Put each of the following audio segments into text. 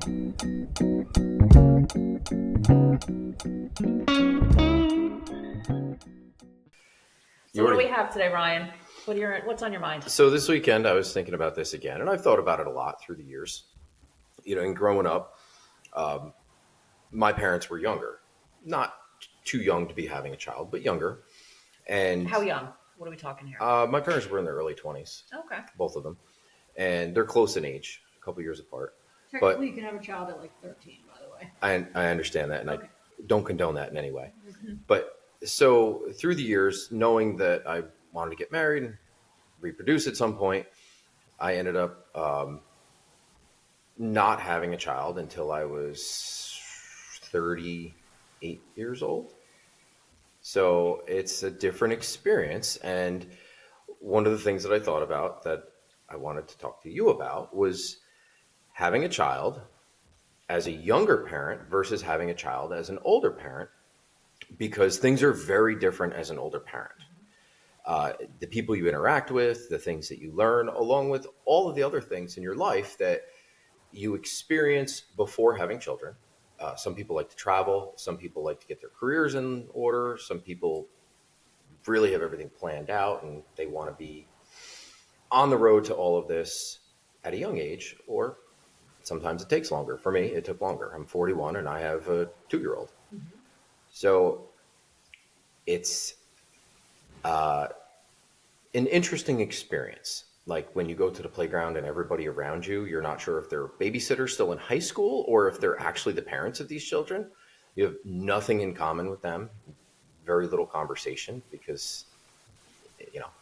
So what do we have today, Ryan? What's on your mind? So this weekend, I was thinking about this again, and I've thought about it a lot through the years. And growing up, my parents were younger, not too young to be having a child, but younger. And How young? What are we talking here? my parents were in their early 20s, Okay. both of them, and they're close in age, a couple years apart. Technically, you can have a child at like 13, by the way. I understand that, and Okay. I don't condone that in any way. But so through the years, knowing that I wanted to get married and reproduce at some point, I ended up not having a child until I was 38 years old. So it's a different experience. And one of the things that I thought about that I wanted to talk to you about was having a child as a younger parent versus having a child as an older parent, because things are very different as an older parent. The people you interact with, the things that you learn, along with all of the other things in your life that you experience before having children. Some people like to travel. Some people like to get their careers in order. Some people really have everything planned out and they want to be on the road to all of this at a young age, or sometimes it takes longer. For me, it took longer. I'm 41 and I have a 2-year-old. So it's an interesting experience. Like when you go to the playground and everybody around you, you're not sure if they're babysitters still in high school or if they're actually the parents of these children. You have nothing in common with them, very little conversation, because,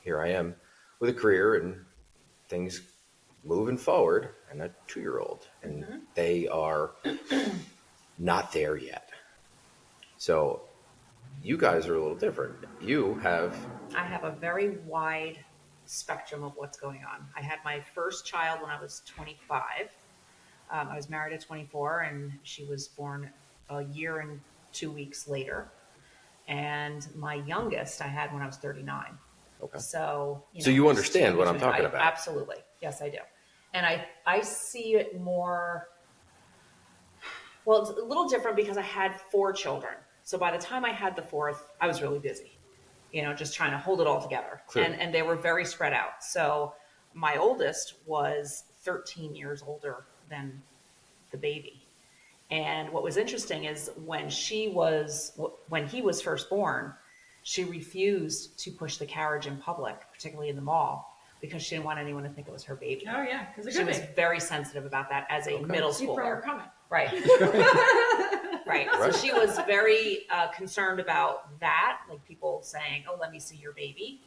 here I am with a career and things moving forward and a 2-year-old, and they are not there yet. So you guys are a little different. I have a very wide spectrum of what's going on. I had my first child when I was 25. I was married at 24, and she was born a year and 2 weeks later. And my youngest I had when I was 39. Okay. So you understand what I'm talking about. Absolutely. Yes, I do. And I see it more, well, it's a little different because I had 4 children. So by the time I had the 4th, I was really busy, just trying to hold it all together. And they were very spread out. So my oldest was 13 years older than the baby. And what was interesting is when he was first born, she refused to push the carriage in public, particularly in the mall, because she didn't want anyone to think it was her baby. Oh yeah, because she was very sensitive about that as a middle schooler. Right. Right. So she was very concerned about that, like people saying, "Oh, let me see your baby."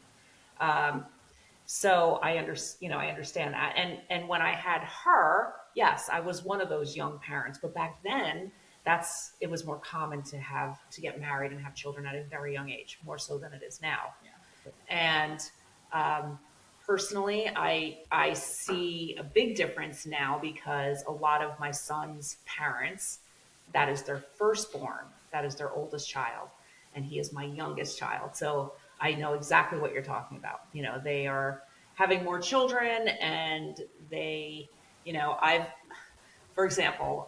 So I understand that. And when I had her, yes, I was one of those young parents. But back then, it was more common to get married and have children at a very young age, more so than it is now. Yeah. And personally, I see a big difference now because a lot of my son's parents, that is their firstborn, that is their oldest child, and he is my youngest child. So I know exactly what you're talking about. They are having more children, and they, for example,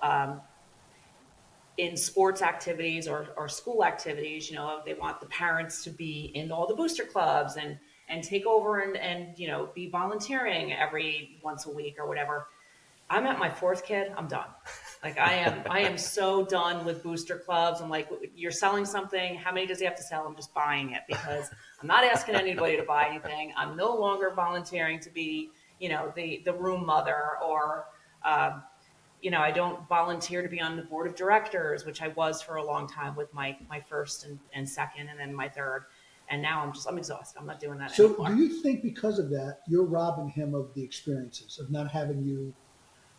in sports activities or school activities, they want the parents to be in all the booster clubs and take over and be volunteering every once a week or whatever. I'm at my 4th kid. I'm done. Like I am so done with booster clubs. I'm like, you're selling something. How many does he have to sell? I'm just buying it because I'm not asking anybody to buy anything. I'm no longer volunteering to be, the room mother or, I don't volunteer to be on the board of directors, which I was for a long time with my first and second, and then my third. And now I'm exhausted. I'm not doing that anymore. So do you think because of that, you're robbing him of the experiences of not having you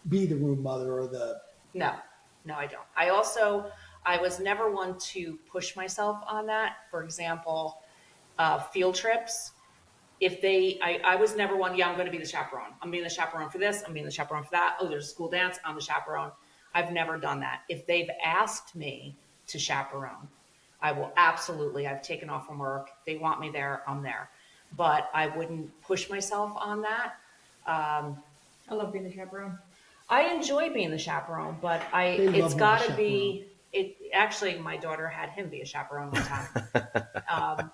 be the room mother or the... No, I don't. I was never one to push myself on that. For example, field trips. I was never one, I'm going to be the chaperone. I'm being the chaperone for this. I'm being the chaperone for that. Oh, there's a school dance. I'm the chaperone. I've never done that. If they've asked me to chaperone, I will absolutely. I've taken off from work. They want me there. I'm there. But I wouldn't push myself on that. I love being the chaperone. I enjoy being the chaperone, but They love it's being got the to be. It actually, my daughter had him be a chaperone one time,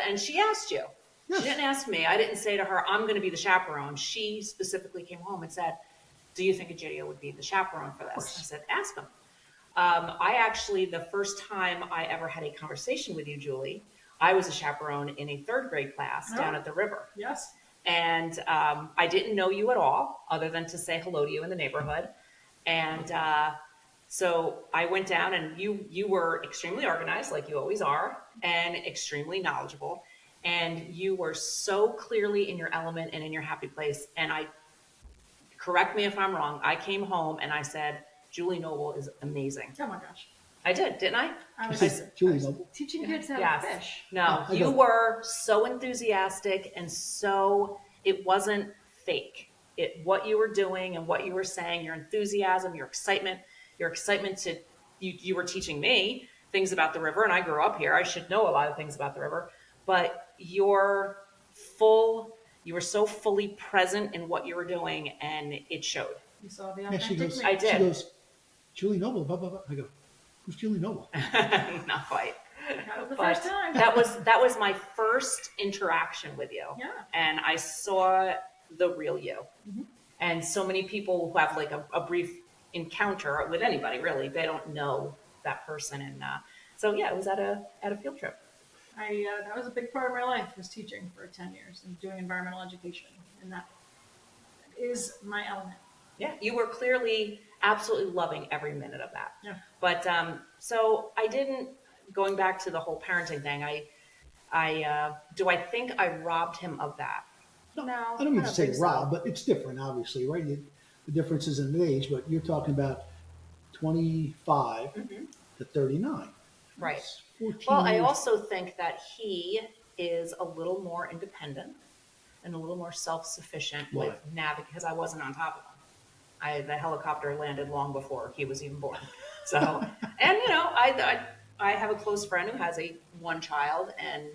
and she asked you. Yes. She didn't ask me. I didn't say to her, "I'm going to be the chaperone." She specifically came home and said, "Do you think Egidio would be the chaperone for this?" I said, "Ask him." I actually, the first time I ever had a conversation with you, Julie, I was a chaperone in a third grade class down at the river. Yes. And I didn't know you at all, other than to say hello to you in the neighborhood. And so I went down, and you were extremely organized, like you always are, and extremely knowledgeable. And you were so clearly in your element and in your happy place. And correct me if I'm wrong, I came home and I said, Julie Noble is amazing. Oh my gosh. I did, didn't I? I was Julie Noble. teaching kids how Yes. to fish. No, I you don't- were so enthusiastic and so it wasn't fake. What you were doing and what you were saying, your enthusiasm, your excitement to you were teaching me things about the river, and I grew up here. I should know a lot of things about the river, but you were so fully present in what you were doing, and it showed. You saw the Yeah, authentic she goes. me. I did. She goes, Julie Noble. Blah blah blah. I go, who's Julie Noble? Not quite. That was the But first time. that was my first interaction with you. Yeah. And I saw the real you. Mm-hmm. And so many people who have like a brief encounter with anybody, really, they don't know that person. And so yeah, it was at a field trip. That was a big part of my life, was teaching for 10 years and doing environmental education, and that is my element. Yeah, you were clearly absolutely loving every minute of that. Yeah. But so I didn't. Going back to the whole parenting thing, do I think I robbed him of that? No, I don't mean to say think so. rob, but it's different, obviously, right? The difference is in age, but you're talking about 25 to 39. Right. That's 14 Well, I years. also think that he is a little more independent and a little more self-sufficient Why? with because I wasn't on top of him. The helicopter landed long before he was even born. So, and I have a close friend who has one child, and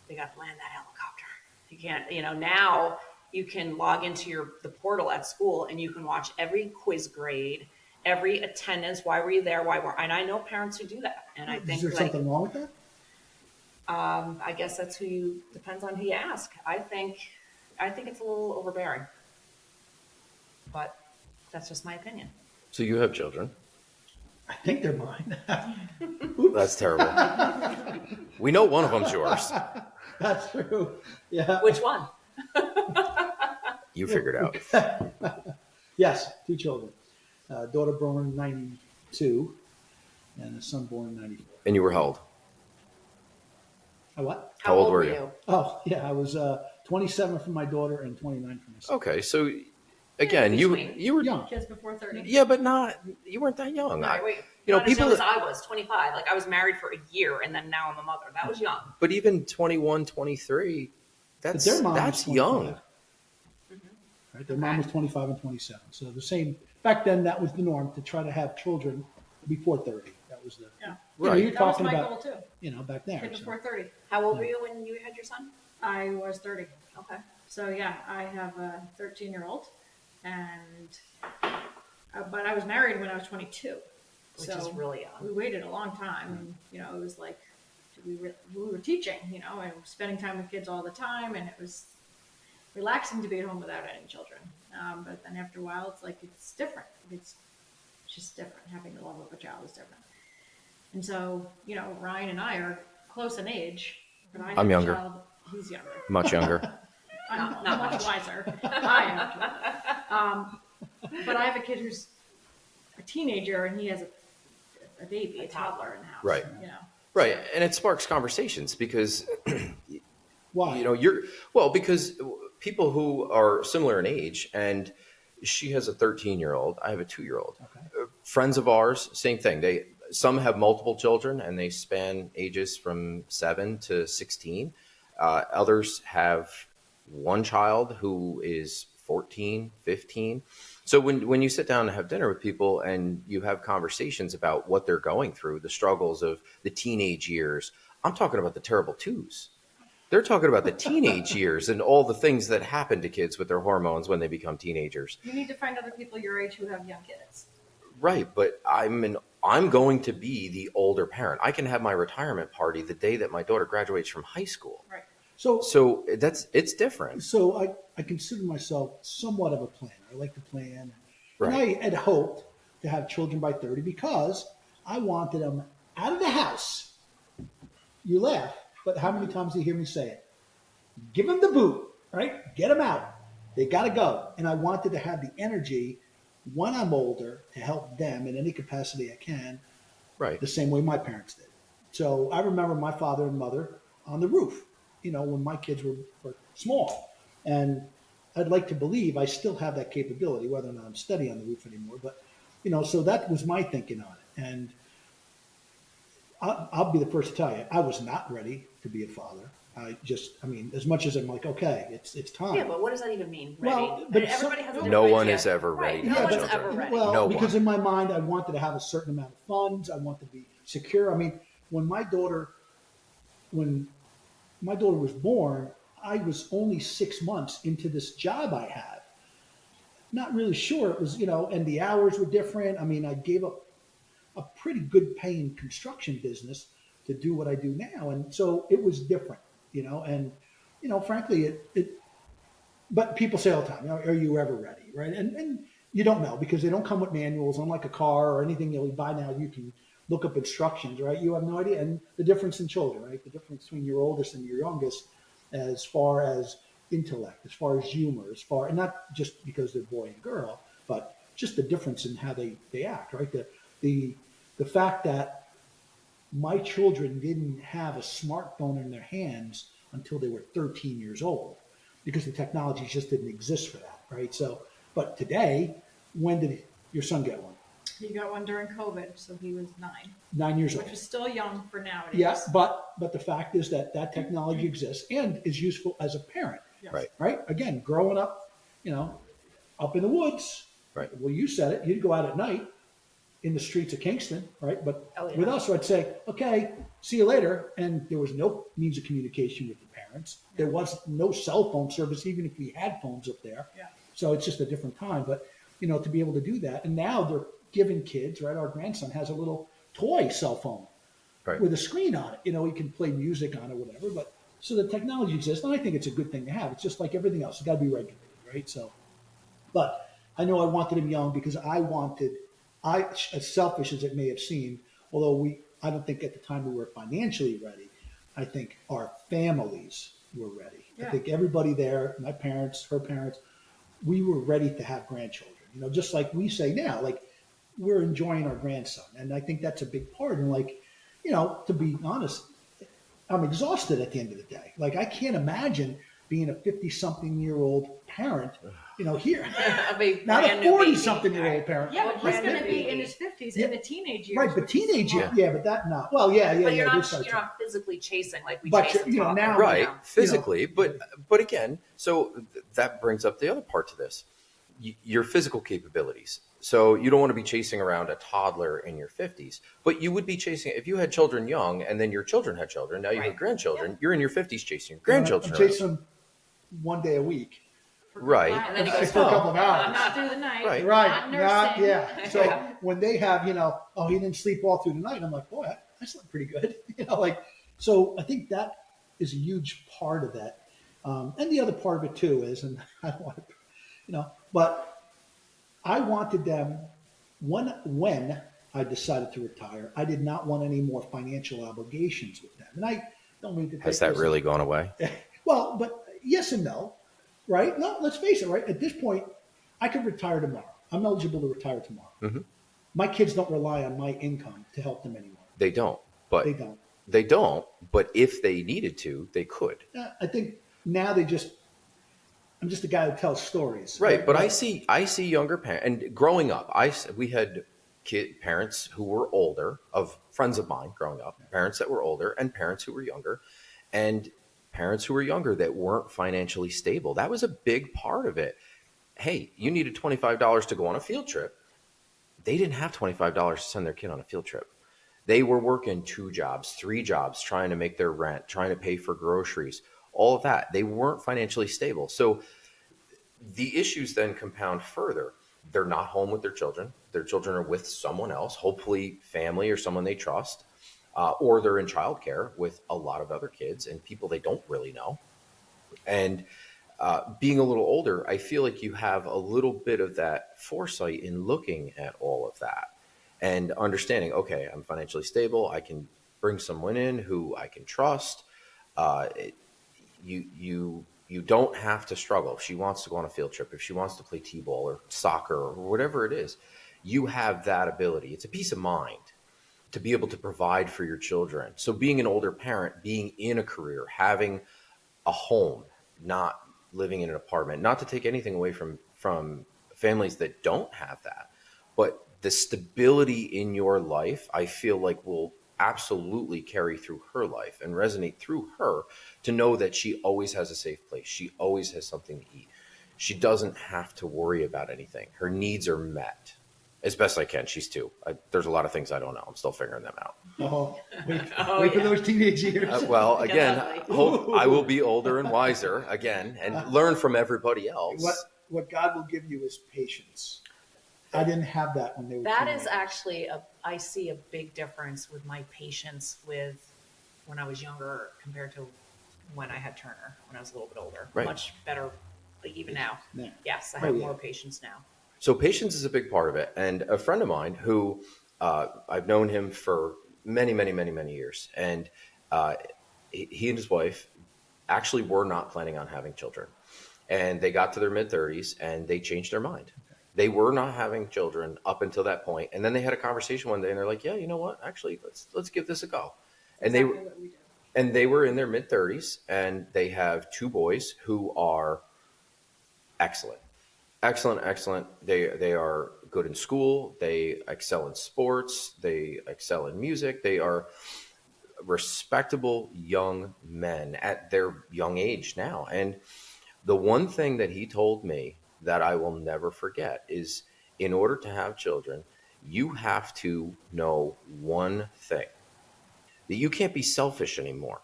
they got to land that helicopter. You can't, now you can log into the portal at school and you can watch every quiz grade, every attendance. Why were you there? And I know parents who do that. And I think is there something wrong with that? I guess that's depends on who you ask. I think it's a little overbearing, but that's just my opinion. So you have children. I think they're mine. That's terrible. We know one of them's yours. That's true. Yeah. Which one? You figured out. Yes, 2 children. Daughter born in 92 and a son born in 94. And you were held. What? How old were you? Oh, yeah, I was 27 for my daughter and 29 for my son. Okay, so again, you were Young. Kids before 30. Yeah, but you weren't that young. No, wait. You know, Not as people young as I was, 25. Like I was married for a year and then now I'm a mother. That was young. But even 21, 23, But their mom that's was 25. young. Right? Their mom was 25 and 27. So the same, back then that was the norm to try to have children before 30. That was the, Yeah. Right. You're That was talking my about, goal too. back there. Kid So. before 30. How old were you when you had your son? I was 30. Okay. So yeah, I have a 13-year-old, and but I was married when I was 22. Which is really young. We waited a long time, and it was like we were teaching, and spending time with kids all the time, and it was relaxing to be at home without any children. But then after a while, it's like it's different. It's just different. Having the love of a child is different. And so, Ryan and I are close in age, but I have I'm a younger. child. He's younger. Much younger. I'm Not much much. wiser. I am. But I have a kid who's a teenager, and he has a baby, a toddler in the house. Right. Right, and it sparks conversations because Why? because people who are similar in age, and she has a 13-year-old, I have a 2-year-old. Okay. Friends of ours, same thing. Some have multiple children, and they span ages from 7 to 16. Others have one child who is 14, 15. So when you sit down and have dinner with people and you have conversations about what they're going through, the struggles of the teenage years, I'm talking about the terrible twos. They're talking about the teenage years and all the things that happen to kids with their hormones when they become teenagers. You need to find other people your age who have young kids. Right, but I'm going to be the older parent. I can have my retirement party the day that my daughter graduates from high school. Right. So it's different. So I consider myself somewhat of a planner. I like to plan. Right. And I had hoped to have children by 30 because I wanted them out of the house. You laugh, but how many times do you hear me say it? Give them the boot, right? Get them out. They got to go. And I wanted to have the energy when I'm older to help them in any capacity I can, Right. the same way my parents did. So I remember my father and mother on the roof, when my kids were small. And I'd like to believe I still have that capability, whether or not I'm steady on the roof anymore. But, so that was my thinking on it. And I'll be the first to tell you, I was not ready to be a father. As much as I'm like, okay, it's time. Yeah, but what does that even mean? Ready? Well, but Everybody has a No different one idea. is ever ready Right. to No have one's children. ever ready. Well, No because one. in my mind, I wanted to have a certain amount of funds. I wanted to be secure. I mean, when my daughter was born, I was only 6 months into this job I had. Not really sure. It was, and the hours were different. I mean, I gave up a pretty good paying construction business to do what I do now. And so it was different, and, frankly, but people say all the time, are you ever ready? Right. And you don't know because they don't come with manuals, unlike a car or anything you buy now. You can look up instructions, right? You have no idea. And the difference in children, right? The difference between your oldest and your youngest, as far as intellect, as far as humor, and not just because they're boy and girl, but just the difference in how they act, right? The fact that my children didn't have a smartphone in their hands until they were 13 years old because the technology just didn't exist for that, right? So, but today, when did your son get one? He got one during COVID, so he was 9, 9 years old. which is still young for nowadays. Yeah, but the fact is that technology exists and is useful as a parent, Yes. Right. right? Again, growing up, up in the woods. Right. Well, you said it. You'd go out at night in the streets of Kingston, right? But Oh, yeah. with us, I'd say, okay, see you later. And there was no means of communication with the parents. There was no cell phone service, even if we had phones up there. Yeah. So it's just a different time. But, to be able to do that. And now they're giving kids, right? Our grandson has a little toy cell phone Right. with a screen on it. He can play music on it, whatever. But so the technology exists. And I think it's a good thing to have. It's just like everything else. It's got to be regulated, right? So, but I know I wanted him young because as selfish as it may have seemed, although I don't think at the time we were financially ready, I think our families were ready. Yeah. I think everybody there, my parents, her parents, we were ready to have grandchildren. Just like we say now, like we're enjoying our grandson. And I think that's a big part. And to be honest, I'm exhausted at the end of the day. Like I can't imagine being a 50-something-year-old parent, here. Of a Not a brand new baby. 40-something-year-old parent. Yeah, but he's Brand going new to be in baby. his 50s Yeah. in the teenage years. Right, but which is teenage years, smart. yeah, but that not. Well, yeah. But you're this not side you're too. not physically chasing like we But chase in now, toddlers, Right, physically, but again, so that brings up the other part to this: your physical capabilities. So you don't want to be chasing around a toddler in your 50s, but you would be chasing if you had children young, and then your children had children. Now you Right. have grandchildren. You're in your 50s chasing your I'm grandchildren. chasing them one day a week Right. And then he goes for a home. couple of hours. Not through the night. Right. Right. Not Not, nursing. yeah. So Yeah. when they have, he didn't sleep all through the night. I'm like, boy, I slept pretty good. So I think that is a huge part of that. And the other part of it too is, and I don't want to, but I wanted them when I decided to retire, I did not want any more financial obligations with them. And I don't mean to take Has that this- really gone away? Well, but yes and no, right? No, let's face it, right? At this point, I could retire tomorrow. I'm eligible to retire tomorrow. Mhm. My kids don't rely on my income to help them anymore. They don't, but They don't. They don't, but if they needed to, they could. I think now I'm just a guy who tells stories. Right, but I see younger parents, and growing up, we had parents who were older, of friends of mine growing up, parents that were older, and parents who were younger, and parents who were younger that weren't financially stable. That was a big part of it. Hey, you needed $25 to go on a field trip. They didn't have $25 to send their kid on a field trip. They were working 2 jobs, 3 jobs, trying to make their rent, trying to pay for groceries. all of that. They weren't financially stable. So the issues then compound further. They're not home with their children. Their children are with someone else, hopefully family or someone they trust, or they're in childcare with a lot of other kids and people they don't really know. And being a little older, I feel like you have a little bit of that foresight in looking at all of that and understanding, okay, I'm financially stable. I can bring someone in who I can trust. Uh, you don't have to struggle. If she wants to go on a field trip, if she wants to play t-ball or soccer or whatever it is, you have that ability. It's a peace of mind to be able to provide for your children. So being an older parent, being in a career, having a home, not living in an apartment, not to take anything away from families that don't have that, but the stability in your life, I feel like will absolutely carry through her life and resonate through her to know that she always has a safe place. She always has something to eat. She doesn't have to worry about anything. Her needs are met as best I can. She's two. There's a lot of things I don't know. I'm still figuring them out. Oh, wait, Oh, wait for yeah. those teenage years. Well, again, Definitely. hope I will be older and wiser again and learn from everybody else. What God will give you is patience. I didn't have that when they were That teenagers. is actually I see a big difference with my patience with when I was younger compared to when I had Turner, when I was a little bit older. Right. Much better, like even now. Yeah. Yes, I Oh, have yeah. more patience now. So patience is a big part of it. And a friend of mine who I've known him for many, many, many, many years. And he and his wife actually were not planning on having children. And they got to their mid-30s and they changed their mind. They were not having children up until that point. And then they had a conversation one day and they're like, yeah, you know what? Actually, let's give this a go. And Exactly what we do. they were in their mid-30s and they have two boys who are excellent. Excellent, excellent. They are good in school. They excel in sports. They excel in music. They are respectable young men at their young age now. And the one thing that he told me that I will never forget is in order to have children, you have to know one thing, that you can't be selfish anymore.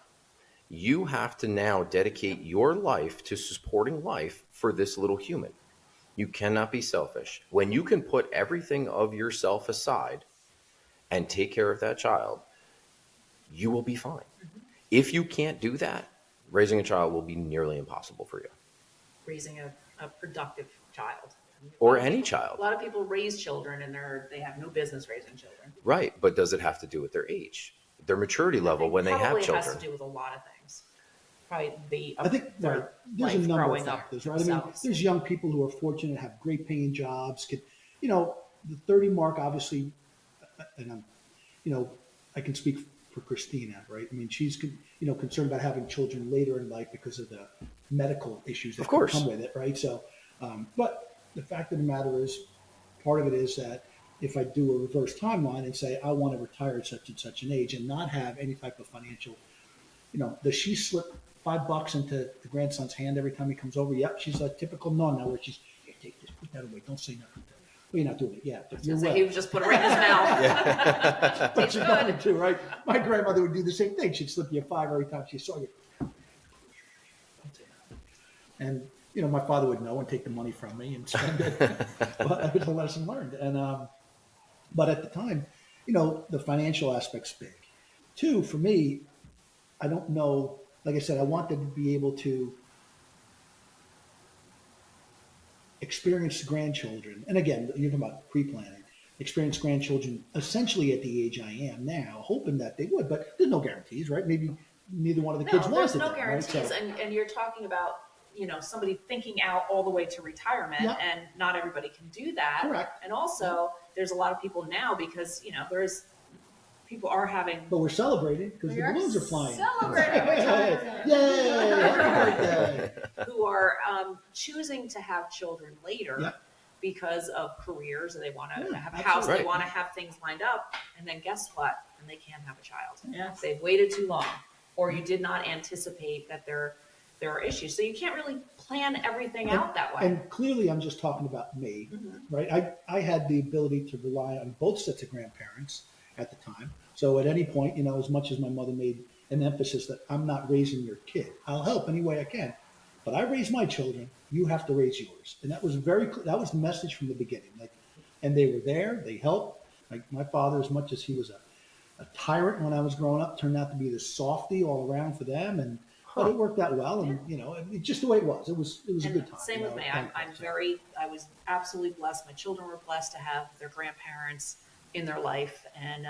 You have to now dedicate your life to supporting life for this little human. You cannot be selfish. When you can put everything of yourself aside and take care of that child, you will be fine. If you can't do that, raising a child will be nearly impossible for you. Raising a productive child. Or any child. A lot of people raise children and they have no business raising children. Right. But does it have to do with their age, their maturity level when they have Probably children? has to do with a lot of things. Probably I think their there's a life number of growing up factors, right? I mean, themselves. there's young people who are fortunate, have great paying jobs, the 30 mark, obviously, and I can speak for Christina, right? I mean, she's, concerned about having children later in life because of the medical issues that Of course. come with it, right? So, but the fact of the matter is, part of it is that if I do a reverse timeline and say, I want to retire at such and such an age and not have any type of financial, does she slip $5 into the grandson's hand every time he comes over? Yep, she's a typical nonna where she's, here, take this, put that away, don't say nothing. Well, you're not doing it. Yeah, but you're So right. he would just put it right in his mouth. But she's going to, right? My grandmother would do the same thing. She'd slip you a $5 every time she saw you. Don't say nothing. And my father would know and take the money from me and spend it. But it was a lesson learned. And but at the time, the financial aspect's big. Two, for me, I don't know. Like I said, I wanted to be able to experience grandchildren. And again, you're talking about pre-planning. Experience grandchildren essentially at the age I am now, hoping that they would. But there's no guarantees, right? Maybe neither one of the kids No, wants there's it. no guarantees, Right? So, and you're talking about somebody thinking out all the way to retirement, Yeah. and not everybody can do that. Correct. And also, there's a lot of people now because people are having. but we're celebrating because the We are balloons are flying. celebrating retirement. Yay! Happy birthday! who are choosing to have children later Yeah. because of careers, and they want to Yeah, have a absolutely. house, they Right. want to have things lined up, and then guess what? And they can't have a child. Yes. They've waited too long, or you did not anticipate that there are issues. So you can't really plan everything out that way. And clearly, I'm just talking about me, right? I had the ability to rely on both sets of grandparents at the time. So at any point, as much as my mother made an emphasis that I'm not raising your kid. I'll help any way I can, but I raise my children. You have to raise yours. And that was that was the message from the beginning. Like, and they were there. They helped. Like my father, as much as he was a tyrant when I was growing up, turned out to be this softy all around for them. And but it worked out well. And just the way it was. It was a And good time. same with me. I was absolutely blessed. My children were blessed to have their grandparents in their life. And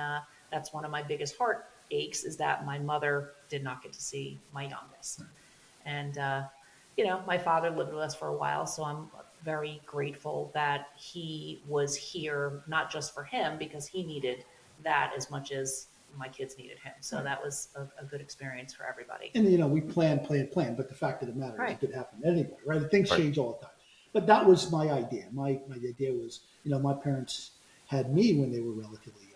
that's one of my biggest heartaches is that my mother did not get to see my youngest. And, my father lived with us for a while, so I'm very grateful that he was here, not just for him, because he needed that as much as my kids needed him. So that was a good experience for everybody. And we plan, but the fact of the matter is Right. it could happen to anybody, right? Things Right. change all the time. But that was my idea. My idea was, my parents had me when they were relatively young.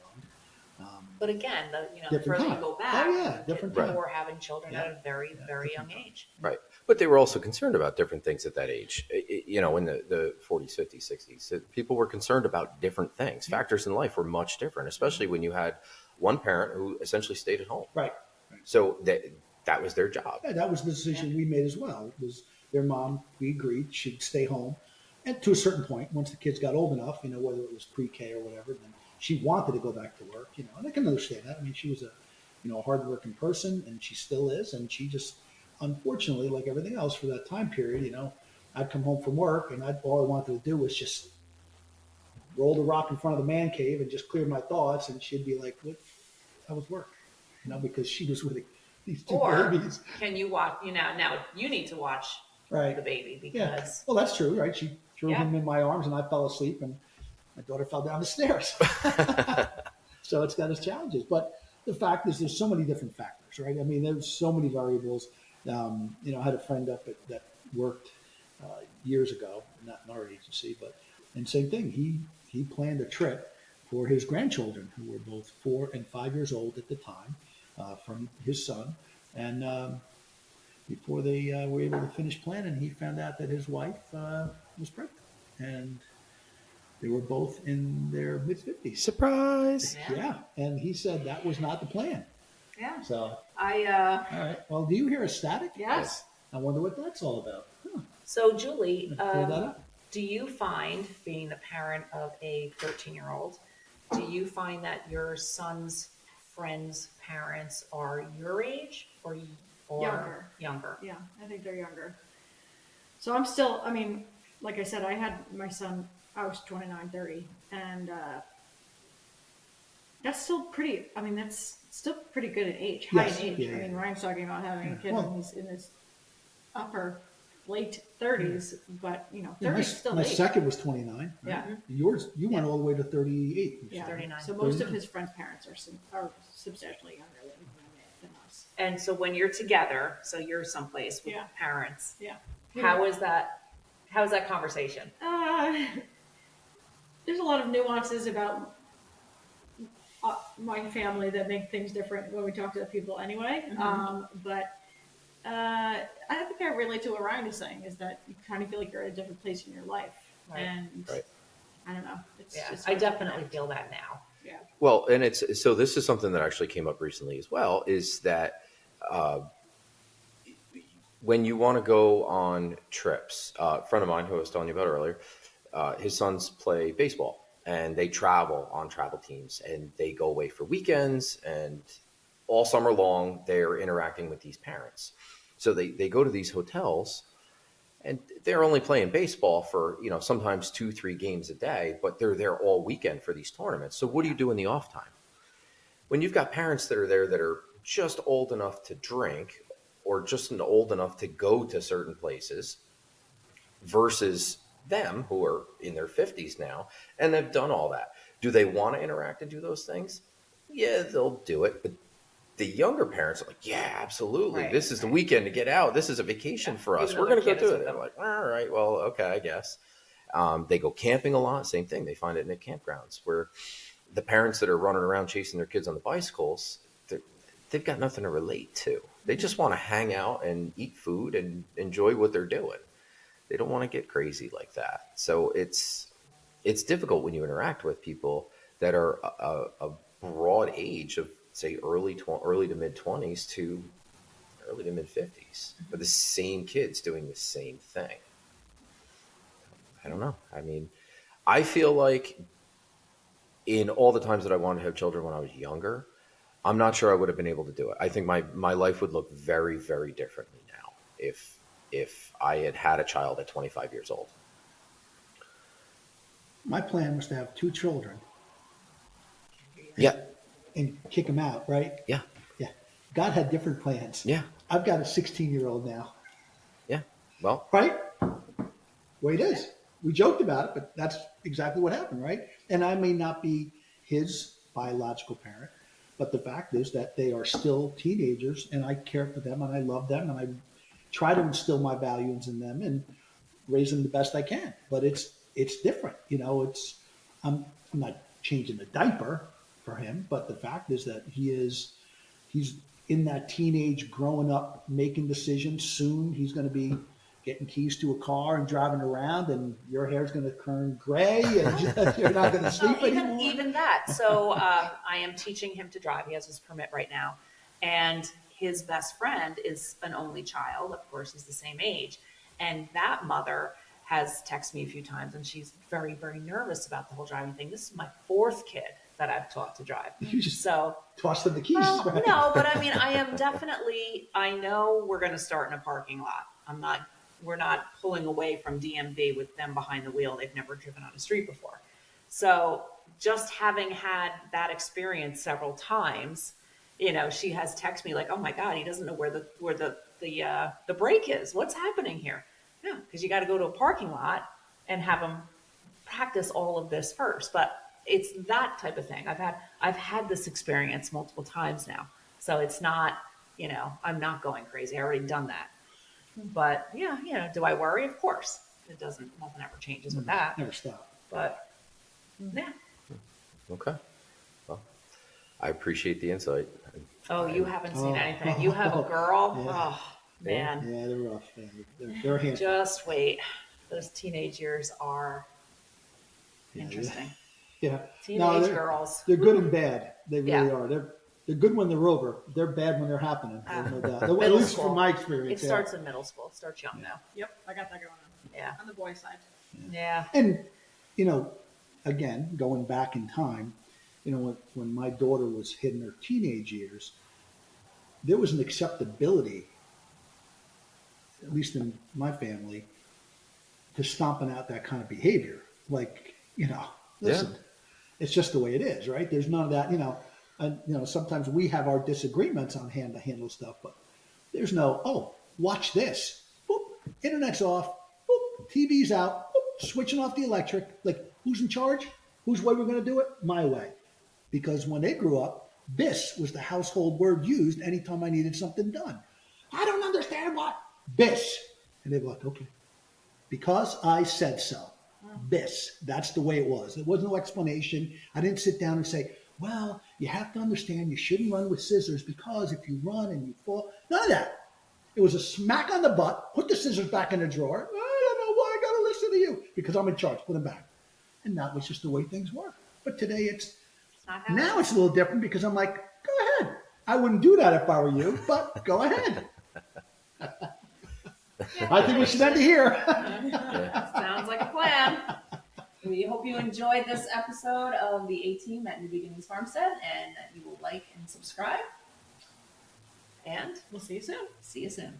But again, the Different further time. you go back, Oh, yeah, different people time. were having children at a very, very young different time. age. Right. But they were also concerned about different things at that age. In the 40s, 50s, 60s, people were concerned about different things. Factors in life were much different, especially when you had one parent who essentially stayed at home. Right. So that was their job. Yeah, that was the decision we made as well. It was their mom, we agreed, she'd stay home. And to a certain point, once the kids got old enough, whether it was pre-K or whatever, then she wanted to go back to work, and I can understand that. I mean, she was a hardworking person, and she still is, and she just, unfortunately, like everything else for that time period, I'd come home from work, and all I wanted to do was just roll the rock in front of the man cave and just clear my thoughts, and she'd be like, "What? That was work," because she was with these two Or babies. can you watch? Now you need to watch Right. the baby Yeah. because Well, that's true, right? She threw Yeah. him in my arms, and I fell asleep, and my daughter fell down the stairs. So it's got its challenges. But the fact is, there's so many different factors, right? I mean, there's so many variables. I had a friend that worked years ago, not in our agency, and same thing. He planned a trip for his grandchildren, who were both 4 and 5 years old at the time, from his son, and before they were able to finish planning, he found out that his wife was pregnant, and they were both in their mid-50s. Surprise. Yeah, and he said that was not the plan. yeah. So, All right. Well, do you hear a static? yes. I wonder what that's all about. Huh. So Julie, Clear that up. do you find, being the parent of a 13-year-old, do you find that your son's friends' parents are your age or Younger. Younger? Yeah, I think they're younger. So I'm still, like I said, I had my son, I was 29, 30, and that's still that's still pretty good in age, high Yes, in age. yeah. Ryan's talking about having a kid Well- when he's in his late 30s, but, 30 Yeah, is still my age. second was 29. Right? Yeah. You went all the way to 38. Yeah. 39. So most of 39. his friends' parents are substantially younger than us. And so when you're together, so you're someplace with Yeah. parents, Yeah. how is that conversation? There's a lot of nuances about my family that make things different when we talk to people anyway. But I think I relate to what Ryan is saying, is that you kind of feel like you're at a different place in your life. Right. And Right. I don't know. It's Yeah, just I hard to definitely connect. feel that now. Yeah. Well, and so this is something that actually came up recently as well, is that when you want to go on trips, a friend of mine who I was telling you about earlier, his sons play baseball and they travel on travel teams and they go away for weekends, and all summer long they're interacting with these parents. So they go to these hotels and they're only playing baseball for, sometimes 2-3 games a day, but they're there all weekend for these tournaments. So what do you do in the off time? When you've got parents that are there that are just old enough to drink or just old enough to go to certain places versus them who are in their 50s now and they've done all that. Do they want to interact and do those things? Yeah, they'll do it. But the younger parents are like, yeah, absolutely. Right, this is the weekend to get out. This is a vacation for us. Even We're though going to go their kid is do with it. them. I'm like, all right, well, okay, I guess. They go camping a lot. Same thing. They find it in the campgrounds where the parents that are running around chasing their kids on the bicycles, they've got nothing to relate to. They just want to hang out and eat food and enjoy what they're doing. They don't want to get crazy like that. So it's difficult when you interact with people that are a broad age of say early to mid 20s to early to mid 50s, but the same kids doing the same thing. I don't know. I mean, I feel like in all the times that I wanted to have children when I was younger, I'm not sure I would have been able to do it. I think my life would look very, very differently now if I had a child at 25 years old. My plan was to have 2 children Yeah. and kick them out, right? Yeah. Yeah. God had different plans. Yeah. I've got a 16-year-old now, Yeah. Well, right? Way it is. We joked about it, but that's exactly what happened, right? And I may not be his biological parent, but the fact is that they are still teenagers, and I care for them, and I love them, and I try to instill my values in them and raise them the best I can. But it's different, you know. I'm not changing a diaper for him, but the fact is that he's in that teenage, growing up, making decisions. Soon he's going to be getting keys to a car and driving around, and your hair's going to turn gray, and you're not going to sleep anymore. Even that. So I am teaching him to drive. He has his permit right now, and his best friend is an only child. Of course, he's the same age, and that mother has texted me a few times, and she's very, very nervous about the whole driving thing. This is my 4th kid that I've taught to drive. You just So toss them the keys. well, right? no, but I mean, I am definitely, I know we're going to start in a parking lot. We're not pulling away from DMV with them behind the wheel. They've never driven on a street before. So just having had that experience several times, you know, she has texted me like, "Oh my God, he doesn't know where the brake is. What's happening here?" Yeah, because you got to go to a parking lot and have them practice all of this first. But it's that type of thing. I've had this experience multiple times now, so it's not, you know, I'm not going crazy. I already done that. But yeah, you know, do I worry? Of course, nothing ever changes with that. Never stop. But yeah. okay. Well, I appreciate the insight. Oh, you haven't seen Oh. anything. You have a girl. Yeah. Oh man, Yeah, they're rough. They're a handful. just wait. Those teenage years are Yeah, interesting. Yeah. Teenage they're, girls. They're good and bad. They really Yeah. are. They're good when they're over. They're bad when they're happening. There's no doubt. At Middle least school. from my It experience. starts in middle school. It starts young now. Yep, I got that going on. Yeah. On the boy side. Yeah. And, you know, again, going back in time, you know, when my daughter was hitting her teenage years, there was an acceptability, at least in my family, to stomping out that kind of behavior. Like, you know, listen, it's just the way it is, right? There's none of that, you know. And, you know, sometimes we have our disagreements on how to handle stuff, but there's no, oh, watch this. Boop, internet's off. Boop, TV's out. Boop, switching off the electric. Like, who's in charge? Whose way we're going to do it? My way. Because when they grew up, bis was the household word used anytime I needed something done. I don't understand what? Bis. And they'd be like, okay. Because I said so. Bis. That's the way it was. There was no explanation. I didn't sit down and say, well, you have to understand you shouldn't run with scissors because if you run and you fall, none of that. It was a smack on the butt, put the scissors back in the drawer. I don't know why I got to listen to you because I'm in charge. Put them back. And that was just the way things were. But today it's a little different because I'm like, go ahead. I wouldn't do that if I were you, but go ahead. I think we should end it here. Sounds like a plan. We hope you enjoyed this episode of the A-Team at New Beginnings Farmstead, and that you will like and subscribe. And We'll see you soon. see you soon.